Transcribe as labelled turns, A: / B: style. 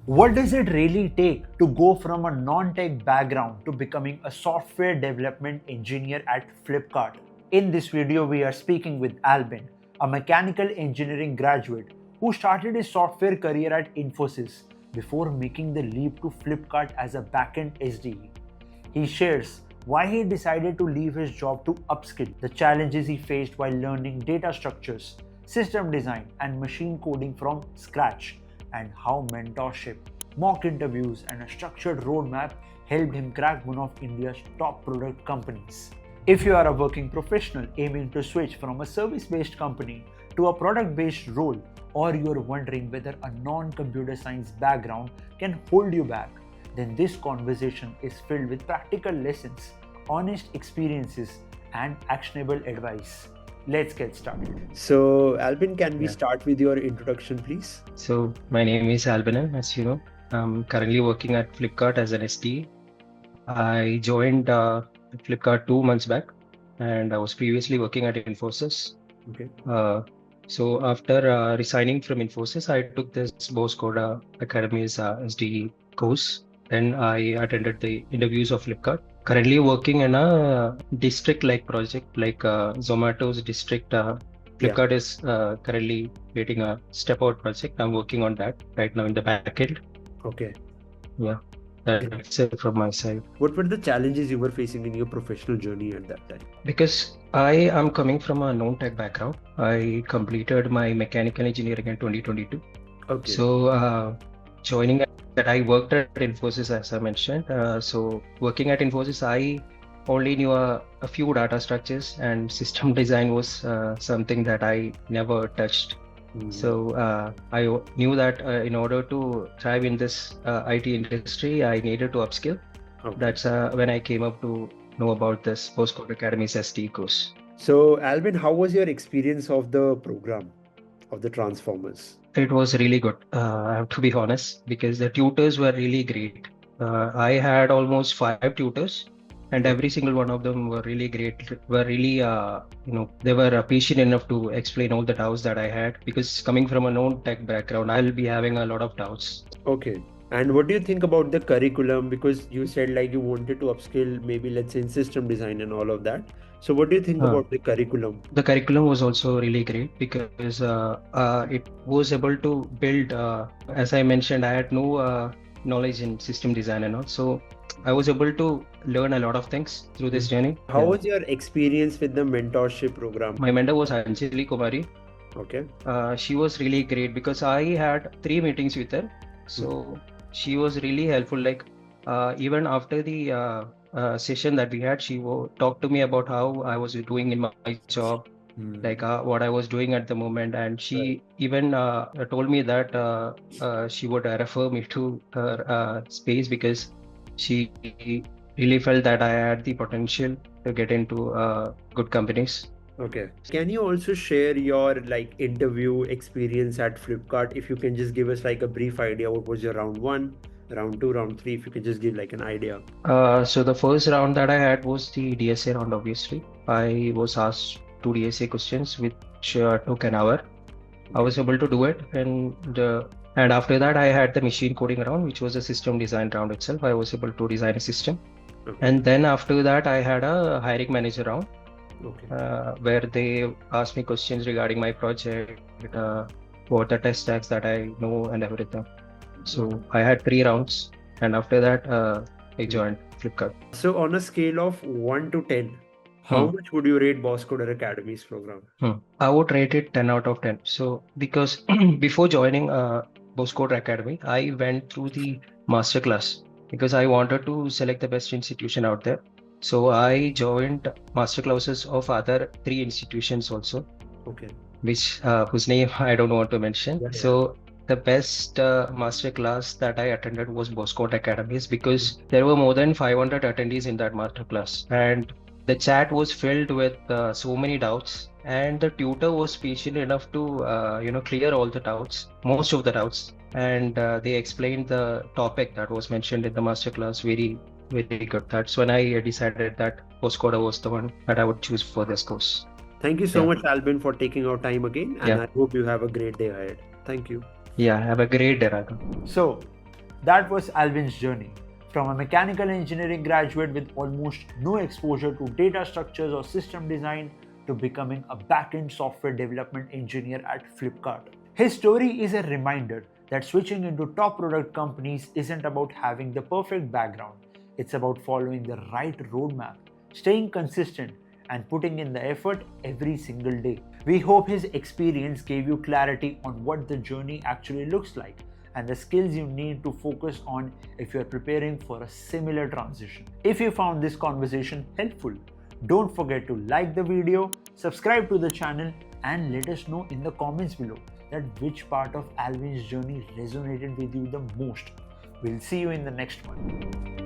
A: What does it really take to go from a non-tech background to becoming a software development engineer at Flipkart? In this video, we are speaking with Albin, a mechanical engineering graduate who started his software career at Infosys before making the leap to Flipkart as a Backend SDE. He shares why he decided to leave his job to upskill, the challenges he faced while learning data structures, system design, and machine coding from scratch, and how mentorship, mock interviews, and a structured roadmap helped him crack one of India's top product companies. If you are a working professional aiming to switch from a service-based company to a product-based role, or you're wondering whether a non-computer science background can hold you back, then this conversation is filled with practical lessons, honest experiences, and actionable advice. Let's get started. So, Albin, can we start with your introduction, please?
B: So, my name is Albin, as you know. I'm currently working at Flipkart as an SDE. I joined Flipkart 2 months back, and I was previously working at Infosys.
A: Okay.
B: So, after resigning from Infosys, I took this Bosscoder Academy's SDE course. Then I attended the interviews of Flipkart. Currently working in a district-like project, like Zomato's district. Flipkart is currently creating a step-out project. I'm working on that right now in the backend.
A: Okay.
B: Yeah, that's it from my side.
A: What were the challenges you were facing in your professional journey at that time?
B: Because I am coming from a non-tech background. I completed my mechanical engineering in 2022.
A: Okay.
B: So joining that, I worked at Infosys, as I mentioned. So working at Infosys, I only knew a few data structures, and system design was something that I never touched. So I knew that in order to thrive in this IT industry, I needed to upskill.
A: Okay.
B: That's when I came up to know about this Bosscoder Academy's SDE course.
A: So, Albin, how was your experience of the program of the Transformers?
B: It was really good, I have to be honest, because the tutors were really great. I had almost 5 tutors, and every single one of them were really great, were really, they were patient enough to explain all the doubts that I had, because coming from a non-tech background, I'll be having a lot of doubts.
A: Okay. And what do you think about the curriculum? Because you said like you wanted to upskill, maybe let's say in system design and all of that. So what do you think about the curriculum?
B: The curriculum was also really great because it was able to build, as I mentioned, I had no knowledge in system design and all. So I was able to learn a lot of things through this journey.
A: How was your experience with the mentorship program?
B: My mentor was Anjali Kumari.
A: Okay.
B: She was really great because I had 3 meetings with her. So she was really helpful. Like even after the session that we had, she talked to me about how I was doing in my job, like what I was doing at the moment, and she even told me that she would refer me to her space because she really felt that I had the potential to get into good companies.
A: Okay. Can you also share your like interview experience at Flipkart? If you can just give us like a brief idea, what was your round 1, round 2, round 3, if you can just give like an idea.
B: So the first round that I had was the DSA round, obviously. I was asked 2 DSA questions, which took an hour. I was able to do it, and after that I had the machine coding round, which was a system design round itself. I was able to design a system. And then after that I had a hiring manager round. Where they asked me questions regarding my project, what the test stacks that I know and everything. So I had 3 rounds, and after that I joined Flipkart. So
A: on a scale of 1 to 10, how much would you rate Bosscoder Academy's program?
B: I would rate it 10 out of 10. So because before joining Bosscoder Academy, I went through the masterclass because I wanted to select the best institution out there. So I joined masterclasses of other 3 institutions also. Okay. Which whose name I don't want to mention. Yeah. So the best masterclass that I attended was Bosscoder Academy's because there were more than 500 attendees in that masterclass, and the chat was filled with so many doubts, and the tutor was patient enough to clear all the doubts, most of the doubts, and they explained the topic that was mentioned in the masterclass very good. That's when I decided that Bosscoder was the one that I would choose for this course.
A: Thank you so much, Albin, for taking our time again, and I hope you have a great day ahead. Thank you.
B: Yeah, have a great day, Raghav.
A: So, That was Albin's journey. From a mechanical engineering graduate with almost no exposure to data structures or system design to becoming a back-end software development engineer at Flipkart. His story is a reminder that switching into top product companies isn't about having the perfect background. It's about following the right roadmap, staying consistent, and putting in the effort every single day. We hope his experience gave you clarity on what the journey actually looks like and the skills you need to focus on if you are preparing for a similar transition. If you found this conversation helpful, don't forget to like the video, subscribe to the channel, and let us know in the comments below that which part of Albin's journey resonated with you the most. We'll see you in the next one.